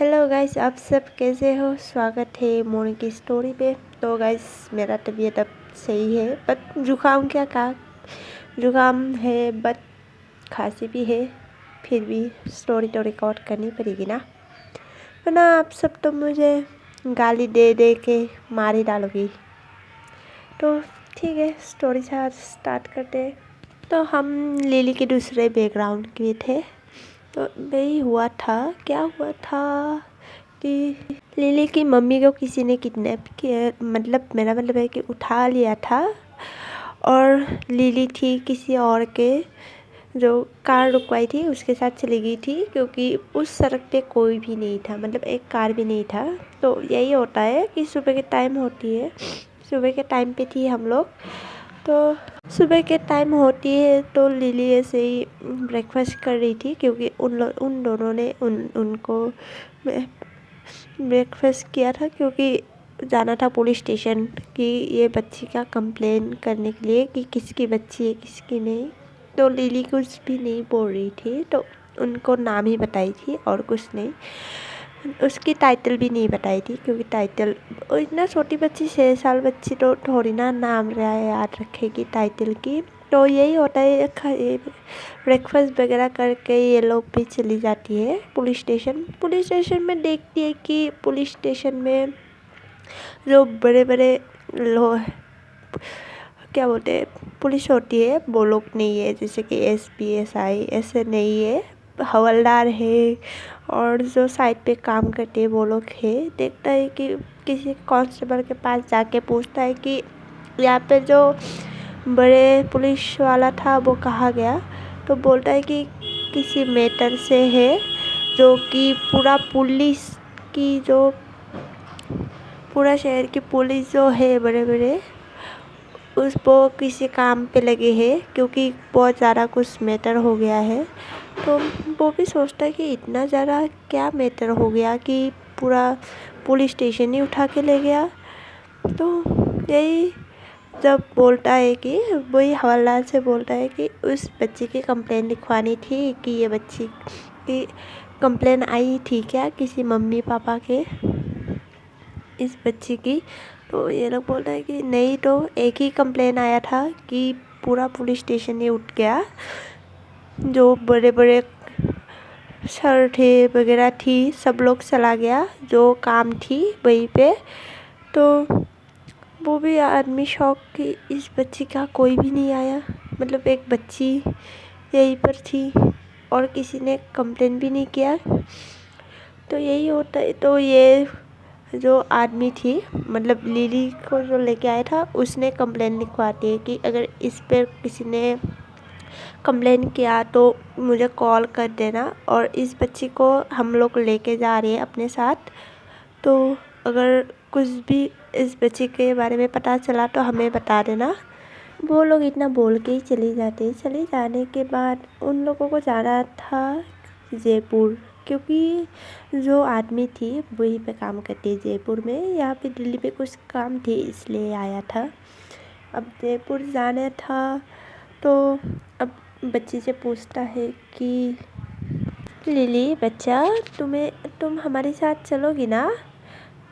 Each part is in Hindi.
हेलो गाइस, आप सब कैसे हो। स्वागत है मोर्निंग की स्टोरी पे। तो गाइस, मेरा तबीयत अब सही है, बट जुकाम जुकाम है, बट खांसी भी है। फिर भी स्टोरी तो रिकॉर्ड करनी पड़ेगी ना, वरना आप सब तो मुझे गाली दे दे के मार ही डालोगी। तो ठीक है, स्टोरी स्टार्ट करते हैं। तो हम लिली के दूसरे बैकग्राउंड के थे। तो वही क्या हुआ था कि लिली की मम्मी को किसी ने किडनैप किया, मतलब मेरा मतलब है कि उठा लिया था। और लिली थी किसी और के जो कार रुकवाई थी उसके साथ चली गई थी, क्योंकि उस सड़क पे कोई भी नहीं था, मतलब एक कार भी नहीं था। तो यही होता है कि सुबह के टाइम होती है, सुबह के टाइम पे थी हम लोग। तो सुबह के टाइम होती है तो लिली ऐसे ही ब्रेकफास्ट कर रही थी, क्योंकि उन दोनों ने उनको ब्रेकफास्ट किया था, क्योंकि जाना था पुलिस स्टेशन कि ये बच्ची का कंप्लेन करने के लिए कि किसकी बच्ची है किसकी नहीं। तो लिली कुछ भी नहीं बोल रही थी, तो उनको नाम ही बताई थी और कुछ नहीं। उसकी टाइटल भी नहीं बताई थी, क्योंकि टाइटल इतना छोटी बच्ची 6 साल बच्ची तो थोड़ी ना नाम याद रखेगी टाइटल की। तो यही होता है, ब्रेकफास्ट वगैरह करके ये लोग भी चली जाती है पुलिस स्टेशन में। देखती है कि पुलिस स्टेशन में जो बड़े बड़े लोग क्या बोलते हैं पुलिस होती है, वो लोग नहीं है, जैसे कि एसपी एसआई ऐसे नहीं है, हवलदार है। और जो साइड पे काम करते हैं वो लोग है। देखता है कि किसी कांस्टेबल के पास जाके पूछता है कि यहाँ पे जो बड़े पुलिस वाला था वो कहाँ गया। तो बोलता है कि किसी मैटर से है, जो कि पूरा शहर की पुलिस जो है बड़े बड़े उस वो किसी काम पे लगे हैं, क्योंकि बहुत ज़्यादा कुछ मैटर हो गया है। तो वो भी सोचता है कि इतना ज़्यादा क्या मैटर हो गया कि पूरा पुलिस स्टेशन ही उठा के ले गया। तो यही जब बोलता है कि वही हवलदार से बोलता है कि उस बच्चे की कंप्लेन लिखवानी थी, कि ये बच्ची की कंप्लेन आई थी क्या किसी मम्मी पापा के इस बच्ची की। तो ये लोग बोलते हैं कि नहीं, तो एक ही कंप्लेन आया था कि पूरा पुलिस स्टेशन ही उठ गया, जो बड़े बड़े सर थे वगैरह थी सब लोग चला गया, जो काम थी वहीं पे। तो वो भी आदमी शौक कि इस बच्ची का कोई भी नहीं आया, मतलब एक बच्ची यहीं पर थी और किसी ने कंप्लेन भी नहीं किया। तो यही होता है। तो ये जो आदमी थी, मतलब लिली को जो लेके आया था, उसने कंप्लेन लिखवाती है कि अगर इस पर किसी ने कंप्लेन किया तो मुझे कॉल कर देना, और इस बच्ची को हम लोग लेके जा रहे हैं अपने साथ। तो अगर कुछ भी इस बच्ची के बारे में पता चला तो हमें बता देना। वो लोग इतना बोल के ही चले जाते। चले जाने के बाद उन लोगों को जाना था जयपुर, क्योंकि जो आदमी थी वहीं पे काम करती है जयपुर में। यहाँ पे दिल्ली पे कुछ काम थे इसलिए आया था। अब जयपुर जाना था। तो अब बच्ची से पूछता है कि लिली बच्चा, तुम हमारे साथ चलोगी ना।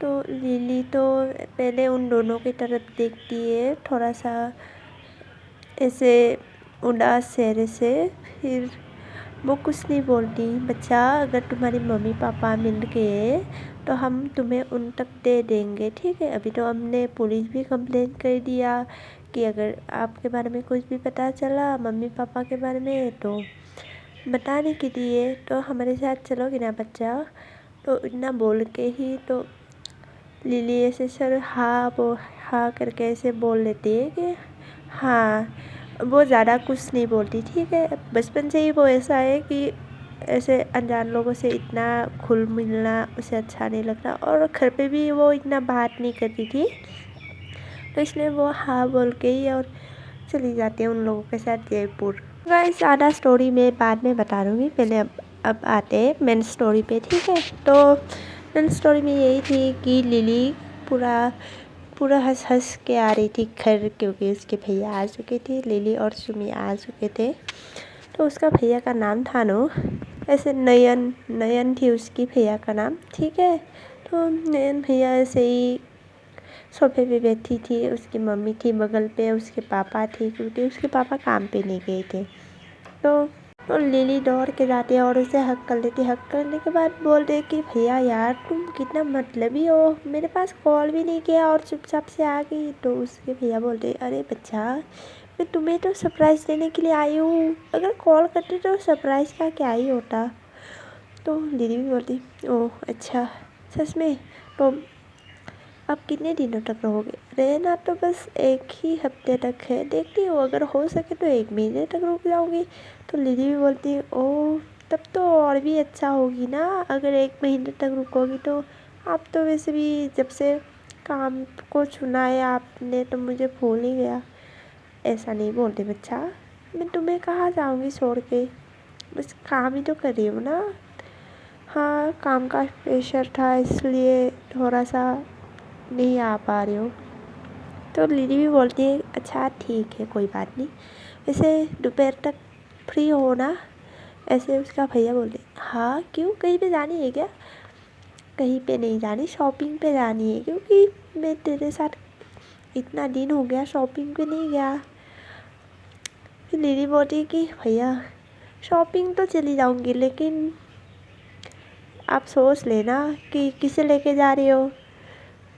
तो लिली तो पहले उन दोनों की तरफ देखती है, थोड़ा सा ऐसे उदास चेहरे से। फिर वो कुछ नहीं बोलती। बच्चा, अगर तुम्हारी मम्मी पापा मिल गए तो हम तुम्हें उन तक दे देंगे, ठीक है। अभी तो हमने पुलिस भी कंप्लेन कर दिया कि अगर आपके बारे में कुछ भी पता चला मम्मी पापा के बारे में तो बताने के लिए, तो हमारे साथ चलोगे ना बच्चा। तो इतना बोल के ही तो लिली ऐसे सर हाँ करके ऐसे बोल लेती है कि हाँ। वो ज़्यादा कुछ नहीं बोलती, ठीक है। बचपन से ही वो ऐसा है कि ऐसे अनजान लोगों से इतना घुल मिलना उसे अच्छा नहीं लगता, और घर पे भी वो इतना बात नहीं करती थी। तो इसलिए वो हाँ बोल के ही और चली जाती है उन लोगों के साथ जयपुर। गाइस, आधा स्टोरी मैं बाद में बता दूँगी, पहले अब आते हैं मेन स्टोरी पे, ठीक है। तो मेन स्टोरी में यही थी कि लिली पूरा हंस हंस के आ रही थी घर, क्योंकि उसके भैया आ चुके थे, लिली और सुमी आ चुके थे। तो उसका भैया का नाम था नो। ऐसे नयन नयन थी उसकी भैया का नाम, ठीक है। तो नयन भैया ऐसे ही सोफे पे बैठी थी, उसकी मम्मी थी बगल पे, उसके पापा थे क्योंकि उसके पापा काम पे नहीं गए थे। तो लिली दौड़ के जाती है और उसे हक कर लेती है। हक करने के बाद बोल रही कि भैया यार तुम कितना मतलबी हो, मेरे पास कॉल भी नहीं किया और चुपचाप से आ गई। तो उसके भैया बोल रहे अरे बच्चा, मैं तुम्हें तो सरप्राइज़ देने के लिए आई हूँ, अगर कॉल करते तो सरप्राइज़ का क्या ही होता। तो लिली भी बोलती ओह अच्छा सच में, तो अब कितने दिनों तक रहोगे? रहना तो बस 1 ही हफ्ते तक है, देखती हूँ अगर हो सके तो 1 महीने तक रुक जाऊँगी। तो लिली भी बोलती है ओह तब तो और भी अच्छा होगी ना, अगर 1 महीने तक रुकोगी तो। आप तो वैसे भी जब से काम को चुना है आपने तो मुझे भूल ही गया। ऐसा नहीं बोलते बच्चा, मैं तुम्हें कहाँ जाऊँगी छोड़ के, बस काम ही तो कर रही हूँ ना। हाँ काम का प्रेशर था इसलिए थोड़ा सा नहीं आ पा रही हो। तो लिली भी बोलती है अच्छा ठीक है कोई बात नहीं, वैसे दोपहर तक फ्री हो ना? ऐसे उसका भैया बोलते हाँ क्यों, कहीं पे जानी है क्या? कहीं पे नहीं जानी, शॉपिंग पे जानी है, क्योंकि मैं तेरे साथ इतना दिन हो गया शॉपिंग पे नहीं गया। फिर लिली बोलती कि भैया शॉपिंग तो चली जाऊंगी लेकिन आप सोच लेना कि किसे लेके जा रही हो।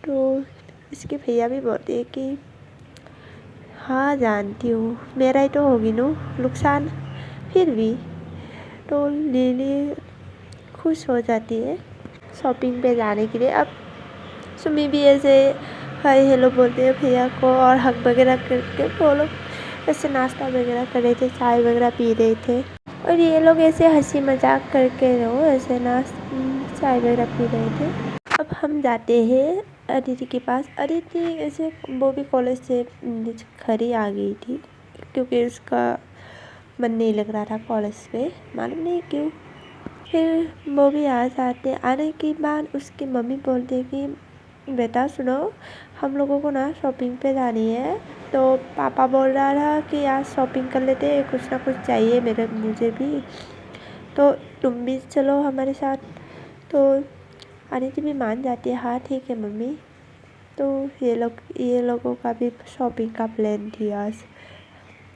तो इसके भैया भी बोलते हैं कि हाँ जानती हूँ, मेरा ही तो होगी नो नुकसान, फिर भी। तो लिली खुश हो जाती है शॉपिंग पे जाने के लिए। अब सुमी भी ऐसे हाय हेलो बोलते हैं भैया को और हक वगैरह करके वो लोग ऐसे नाश्ता वगैरह कर रहे थे, चाय वगैरह पी रहे थे और ये लोग ऐसे हंसी मजाक करके ऐसे चाय वगैरह पी रहे थे। अब हम जाते हैं अदिति के पास। अदिति ऐसे वो भी कॉलेज से घर ही आ गई थी क्योंकि उसका मन नहीं लग रहा था कॉलेज पे, मालूम नहीं क्यों। फिर वो भी आ जाते, आने के बाद उसकी मम्मी बोलते कि बेटा सुनो, हम लोगों को ना शॉपिंग पे जानी है, तो पापा बोल रहा था कि आज शॉपिंग कर लेते हैं, कुछ ना कुछ चाहिए मुझे भी, तो तुम भी चलो हमारे साथ। तो अदिति भी मान जाती है हाँ ठीक है मम्मी। तो ये लोगों का भी शॉपिंग का प्लान थी आज।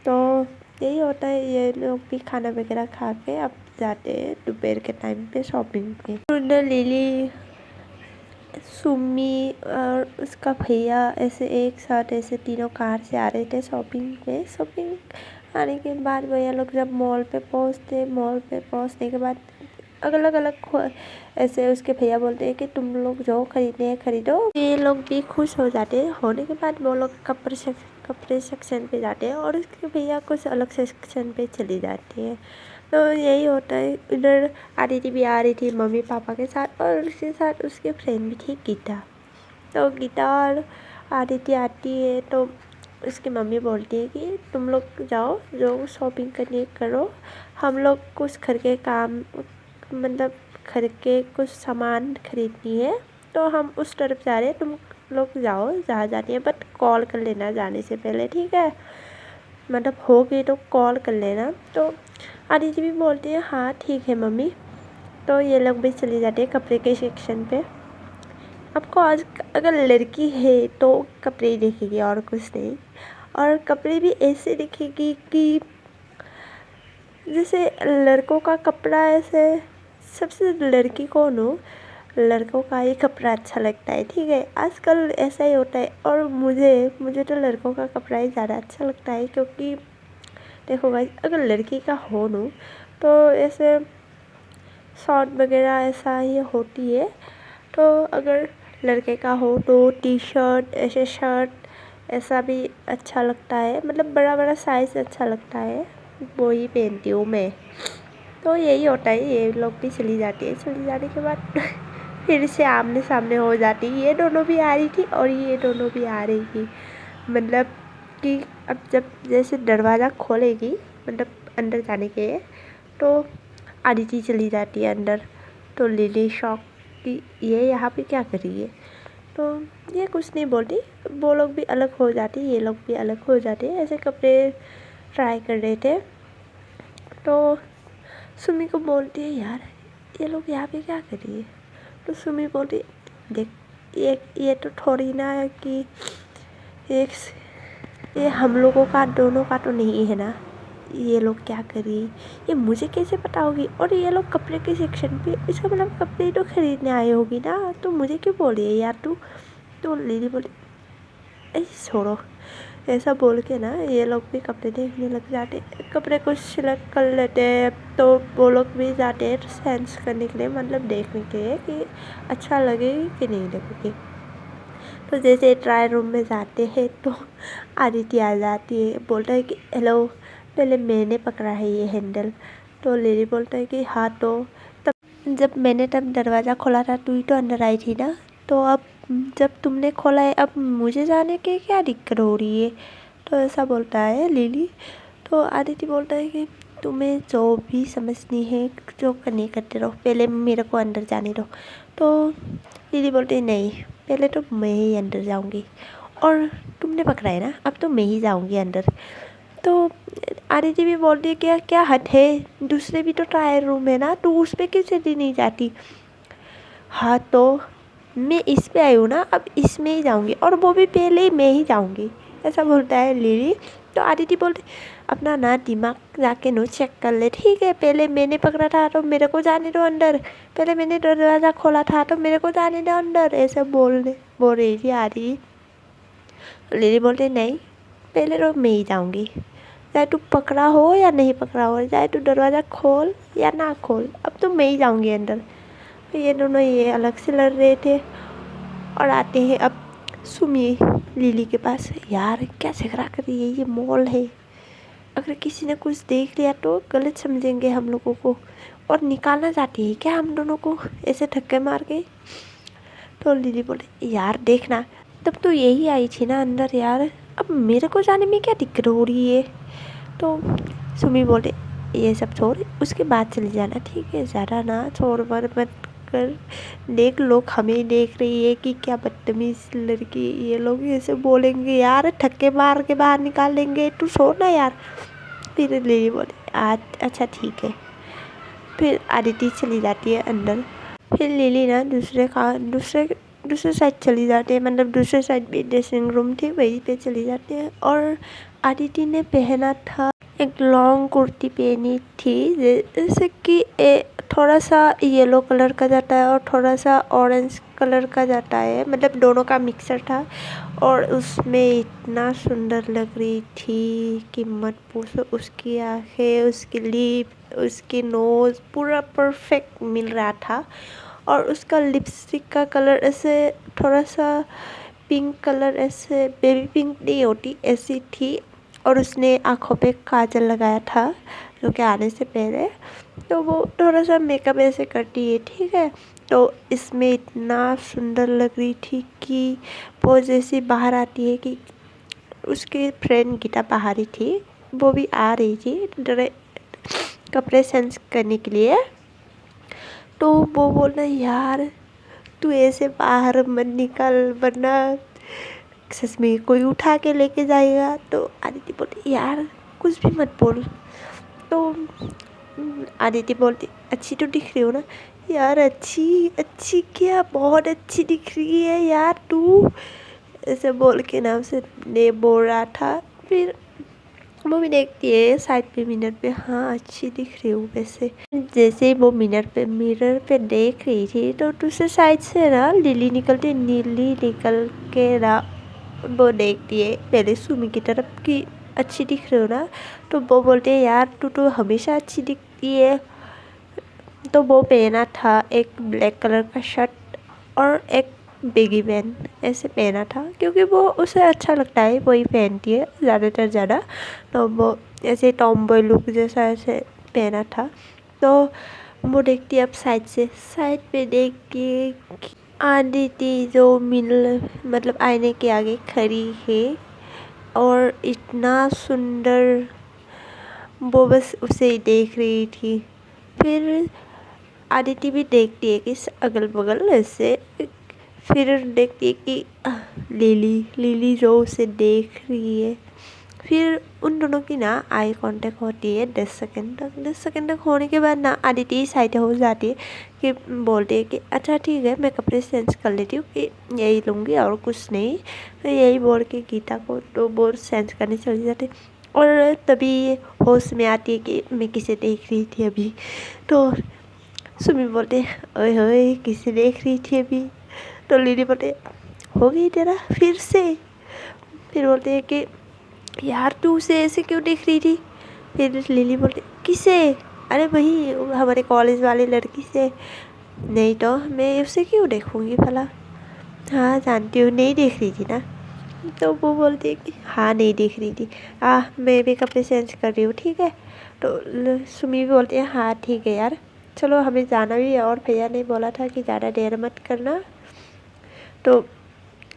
तो यही होता है, ये लोग भी खाना वगैरह खा के अब जाते हैं दोपहर के टाइम पे शॉपिंग पे। तो लिली सुमी और उसका भैया ऐसे एक साथ ऐसे तीनों कार से आ रहे थे शॉपिंग पे। शॉपिंग आने के बाद भैया लोग जब मॉल पे पहुंचने के बाद अलग ऐसे उसके भैया बोलते हैं कि तुम लोग जो खरीदने हैं खरीदो। ये लोग भी खुश हो जाते हैं। होने के बाद वो लोग कपड़े सेक्शन पे जाते हैं और उसके भैया कुछ अलग सेक्शन पे चली जाती है। तो यही होता है। इधर आदिति भी आ रही थी मम्मी पापा के साथ और उसके साथ उसके फ्रेंड भी थी गीता। तो गीता और आदिति आती है तो उसकी मम्मी बोलती है कि तुम लोग जाओ, जो शॉपिंग करनी करो, हम लोग कुछ घर के काम मतलब घर के कुछ सामान खरीदनी है तो हम उस तरफ जा रहे हैं, तुम लोग जाओ जहाँ जाती है, बट कॉल कर लेना जाने से पहले, ठीक है? मतलब हो गई तो कॉल कर लेना। तो आदिति भी बोलती है हाँ ठीक है मम्मी। तो ये लोग भी चली जाती है कपड़े के सेक्शन पे। आपको आज अगर लड़की है तो कपड़े ही देखेगी और कुछ नहीं, और कपड़े भी ऐसे दिखेगी कि जैसे लड़कों का कपड़ा ऐसे, सबसे लड़की को लड़कों का ही कपड़ा अच्छा लगता है, ठीक है? आजकल ऐसा ही होता है और मुझे तो लड़कों का कपड़ा ही ज़्यादा अच्छा लगता है क्योंकि देखो गाइस, अगर लड़की का हो तो ऐसे शॉर्ट वगैरह ऐसा ही होती है, तो अगर लड़के का हो तो टी शर्ट ऐसे शर्ट ऐसा भी अच्छा लगता है, मतलब बड़ा बड़ा साइज़ अच्छा लगता है, वो ही पहनती हूँ मैं। तो यही होता है, ये लोग भी चली जाती है। चली जाने के बाद फिर से आमने सामने हो जाती, ये दोनों भी आ रही थी और ये दोनों भी आ रही थी। मतलब कि अब जब जैसे दरवाज़ा खोलेगी मतलब अंदर जाने के, तो आदिति चली जाती है अंदर। तो लिली शॉक कि ये यहाँ पे क्या कर रही है। तो ये कुछ नहीं बोलती, वो लोग भी अलग हो जाती, ये लोग भी अलग हो जाते, ऐसे कपड़े ट्राई कर रहे थे। तो सुमी को बोलती है यार ये लोग यहाँ पे क्या कर रही है। तो सुमी बोलती देख ये तो थोड़ी ना है कि एक ये हम लोगों का दोनों का तो नहीं है ना, ये लोग क्या करी ये मुझे कैसे पता होगी। और ये लोग कपड़े के सेक्शन पे, इसका मतलब कपड़े तो खरीदने आए होगी ना, तो मुझे क्यों बोल रही है यार तू। तो लिली बोली ऐसे छोड़ो, ऐसा बोल के ना ये लोग भी कपड़े देखने लग जाते, कपड़े कुछ सिलेक्ट कर लेते हैं। तो वो लोग भी जाते हैं सेंस करने के लिए, मतलब देखने के लिए कि अच्छा लगे कि नहीं लगेगी। तो जैसे ट्रायल रूम में जाते हैं तो आदित्य आ जाती है, बोलता है कि हेलो पहले मैंने पकड़ा है ये हैंडल। तो लिली बोलता है कि हाँ, तो तब जब मैंने तब दरवाज़ा खोला था तू ही तो अंदर आई थी ना, तो अब जब तुमने खोला है अब मुझे जाने की क्या दिक्कत हो रही है। तो ऐसा बोलता है लिली। तो आदित्य बोलता है कि तुम्हें जो भी समझनी है जो करनी करते रहो, पहले मेरे को अंदर जाने दो। तो लिली बोलती है नहीं, पहले तो मैं ही अंदर जाऊंगी, और तुमने पकड़ा है ना अब तो मैं ही जाऊंगी अंदर। तो आदित्य भी बोलती है क्या क्या हद है, दूसरे भी तो ट्रायल रूम है ना, तू उस पर क्यों चली नहीं जाती। हाँ तो मैं इस पे आई हूँ ना, अब इसमें ही जाऊंगी, और वो भी पहले ही मैं ही जाऊंगी, ऐसा बोलता है लिली। तो आदित्य बोलते अपना ना दिमाग जाके नो चेक कर ले, ठीक है पहले मैंने पकड़ा था तो मेरे को जाने दो अंदर, पहले मैंने दरवाज़ा खोला था तो मेरे को जाने दो अंदर, ऐसे बोल रही थी आदित्य। लिली बोलते नहीं, पहले तो मैं ही जाऊंगी, चाहे तू पकड़ा हो या नहीं पकड़ा हो, चाहे तू दरवाज़ा खोल या ना खोल, अब तो मैं ही जाऊंगी अंदर। तो ये दोनों ये अलग से लड़ रहे थे, और आते हैं अब सुमी लिली के पास। यार क्या झगड़ा कर रही है, ये मॉल है, अगर किसी ने कुछ देख लिया तो गलत समझेंगे हम लोगों को, और निकालना चाहती है क्या हम दोनों को ऐसे धक्के मार के। तो लिली बोले यार देखना, तब तो यही आई थी ना अंदर यार, अब मेरे को जाने में क्या दिक्कत हो रही है। तो सुमी बोले ये सब छोड़, उसके बाद चले जाना, ठीक है ज़्यादा ना छोड़ पर मत कर, देख लोग हमें देख रही है कि क्या बदतमीज लड़की, ये लोग ऐसे बोलेंगे यार, ठक्के मार के बाहर निकाल देंगे, तू छोड़ ना यार। फिर लिली बोले आज अच्छा ठीक है। फिर आदिति चली जाती है अंदर, फिर लिली ना दूसरे साइड चली जाती है, मतलब दूसरे साइड भी ड्रेसिंग रूम थी वहीं पे चली जाती है। और आदिति ने पहना था एक लॉन्ग कुर्ती पहनी थी, जैसे कि थोड़ा सा येलो कलर का जाता है और थोड़ा सा ऑरेंज कलर का जाता है, मतलब दोनों का मिक्सर था। और उसमें इतना सुंदर लग रही थी कि मत पूछो, उसकी आंखें, उसकी लिप, उसकी नोज़ पूरा परफेक्ट मिल रहा था। और उसका लिपस्टिक का कलर ऐसे थोड़ा सा पिंक कलर, ऐसे बेबी पिंक नहीं होती ऐसी थी। और उसने आँखों पे काजल लगाया था जो कि आने से पहले, तो वो थोड़ा सा मेकअप ऐसे करती है, ठीक है। तो इसमें इतना सुंदर लग रही थी कि वो जैसी बाहर आती है कि उसकी फ्रेंड गीता बाहर ही थी, वो भी आ रही थी कपड़े सेंस करने के लिए। तो वो बोलना यार तू ऐसे बाहर मत निकल वरना सच में कोई उठा के लेके जाएगा। तो आदित्य बोलती यार कुछ भी मत बोल। तो आदित्य बोलती अच्छी तो दिख रही हो ना। यार अच्छी क्या, बहुत अच्छी दिख रही है यार तू, ऐसे बोल के ना उसे ने बोल रहा था। फिर वो भी देखती है साइड पे मिरर पे, हाँ अच्छी दिख रही हूँ वैसे। जैसे वो मिरर पे देख रही थी तो दूसरे साइड से ना लिली निकल के ना वो देखती है पहले सुमी की तरफ कि अच्छी दिख रही हो ना। तो वो बोलते हैं यार तू तो हमेशा अच्छी दिखती है। तो वो पहना था एक ब्लैक कलर का शर्ट और एक बेगी पैंट ऐसे पहना था, क्योंकि वो उसे अच्छा लगता है वही पहनती है ज़्यादा। तो वो ऐसे टॉम बॉय लुक जैसा ऐसे पहना था। तो वो देखती है अब साइड पे देख के आदिति जो मतलब आईने के आगे खड़ी है, और इतना सुंदर वो बस उसे ही देख रही थी। फिर आदिति भी देखती है कि अगल बगल ऐसे, फिर देखती है कि लिली जो उसे देख रही है। फिर उन दोनों की ना आई कांटेक्ट होती है 10 सेकंड तक होने के बाद ना आदिति साइड हो जाती है कि बोलती है कि अच्छा ठीक है मैं कपड़े चेंज कर लेती हूँ कि यही लूँगी और कुछ नहीं। तो यही बोल के गीता को तो वो चेंज करने चली जाती है और तभी होश में आती है कि मैं किसे देख रही थी अभी। तो सुमी बोलते ओए होए किसे देख रही थी अभी। तो लिली बोलते हो गई तेरा फिर से। फिर बोलते हैं कि यार तू उसे ऐसे क्यों देख रही थी। फिर लिली बोलती किसे। अरे वही हमारे कॉलेज वाली लड़की से। नहीं तो मैं उसे क्यों देखूँगी भला। हाँ जानती हूँ नहीं देख रही थी ना। तो वो बोलती है कि हाँ नहीं देख रही थी। मैं भी कपड़े चेंज कर रही हूँ ठीक है। तो सुमी भी बोलती है हाँ ठीक है यार चलो हमें जाना भी है और भैया ने बोला था कि ज़्यादा देर मत करना। तो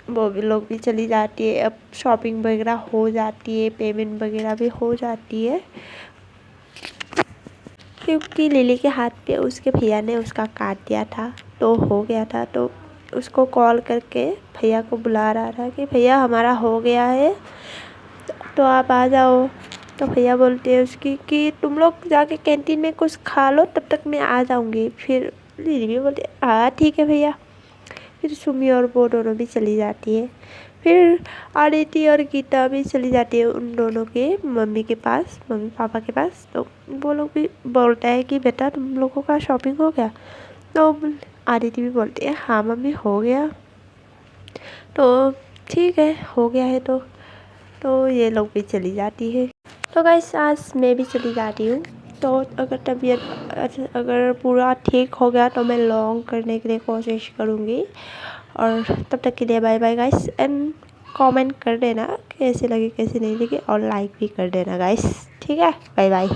वो भी लोग भी चली जाती है। अब शॉपिंग वगैरह हो जाती है पेमेंट वगैरह भी हो जाती है क्योंकि लिली के हाथ पे उसके भैया ने उसका काट दिया था तो हो गया था। तो उसको कॉल करके भैया को बुला रहा था कि भैया हमारा हो गया है तो आप आ जाओ। तो भैया बोलते हैं उसकी कि तुम लोग जाके कैंटीन में कुछ खा लो तब तक मैं आ जाऊँगी। फिर लिली भी बोलती है हाँ ठीक है भैया। फिर सुमी और वो दोनों भी चली जाती है। फिर आदिति और गीता भी चली जाती है उन दोनों के मम्मी के पास मम्मी पापा के पास। तो वो लोग भी बोलता है कि बेटा तुम लोगों का शॉपिंग हो गया। तो आदिति भी बोलती है हाँ मम्मी हो गया। तो ठीक है हो गया है तो ये लोग भी चली जाती है। तो गाइस आज मैं भी चली जाती हूँ। तो अगर तबीयत अगर पूरा ठीक हो गया तो मैं लॉन्ग करने के लिए कोशिश करूँगी। और तब तक के लिए bye bye guys and comment कर देना कैसे लगे कैसे नहीं लगे और लाइक भी कर देना गाइस ठीक है बाय बाय।